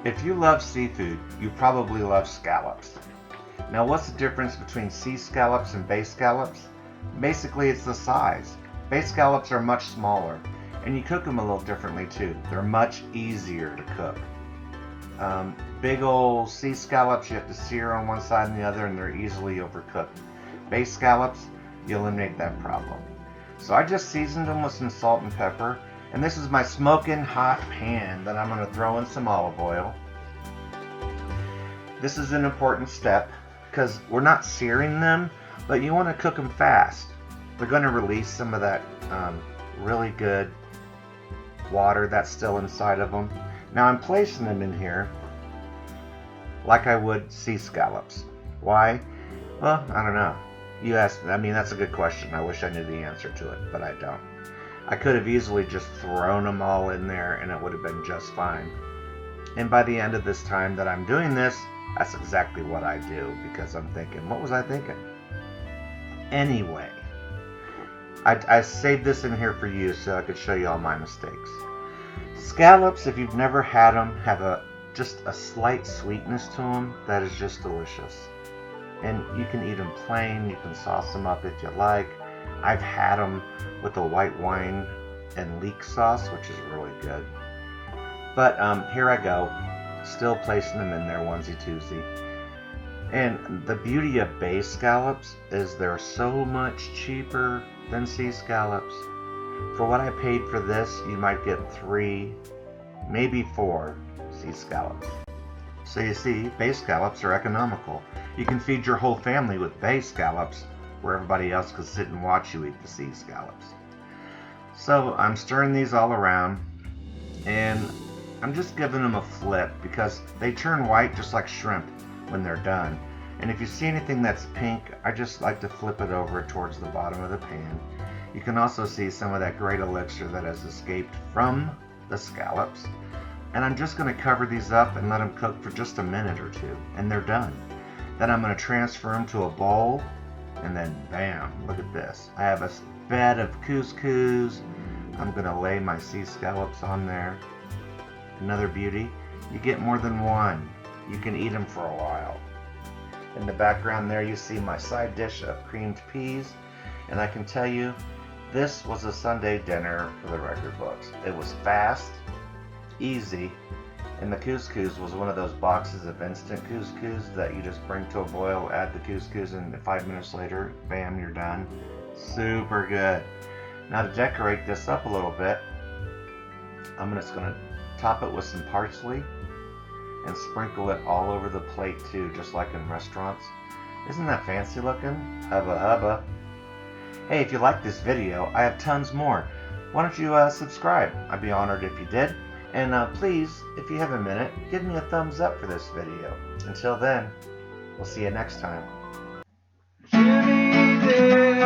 If you love seafood, you probably love scallops. Now, what's the difference between sea scallops and bay scallops? Basically, it's the size. Bay scallops are much smaller, and you cook them a little differently too. They're much easier to cook. Big old sea scallops, you have to sear on one side and the other, and they're easily overcooked. Bay scallops, you eliminate that problem. So I just seasoned them with some salt and pepper, and this is my smoking hot pan that I'm going to throw in some olive oil. This is an important step because we're not searing them, but you want to cook them fast. They're going to release some of that really good water that's still inside of them. Now I'm placing them in here like I would sea scallops. Why? Well, I don't know. You asked, I mean, that's a good question. I wish I knew the answer to it, but I don't. I could have easily just thrown them all in there and it would have been just fine. And by the end of this time that I'm doing this, that's exactly what I do, because I'm thinking, what was I thinking? Anyway, I saved this in here for you so I could show you all my mistakes. Scallops, if you've never had them, have just a slight sweetness to them that is just delicious. And you can eat them plain, you can sauce them up if you like. I've had them with a white wine and leek sauce, which is really good. But here I go, still placing them in there onesie-twosie. And the beauty of bay scallops is they're so much cheaper than sea scallops. For what I paid for this, you might get 3, maybe 4 sea scallops. So you see, bay scallops are economical. You can feed your whole family with bay scallops, where everybody else can sit and watch you eat the sea scallops. So I'm stirring these all around, and I'm just giving them a flip because they turn white just like shrimp when they're done. And if you see anything that's pink, I just like to flip it over towards the bottom of the pan. You can also see some of that great elixir that has escaped from the scallops. And I'm just going to cover these up and let them cook for just a minute or two, and they're done. Then I'm going to transfer them to a bowl, and then bam, look at this. I have a bed of couscous. I'm going to lay my sea scallops on there. Another beauty, you get more than one. You can eat them for a while. In the background there you see my side dish of creamed peas, and I can tell you, this was a Sunday dinner for the record books. It was fast, easy, and the couscous was one of those boxes of instant couscous that you just bring to a boil, add the couscous, and 5 minutes later, bam, you're done. Super good. Now to decorate this up a little bit, I'm just going to top it with some parsley and sprinkle it all over the plate too, just like in restaurants. Isn't that fancy looking? Hubba hubba. Hey, if you like this video, I have tons more. Why don't you subscribe? I'd be honored if you did. And please, if you have a minute, give me a thumbs up for this video. Until then, we'll see you next time. Jimmy did.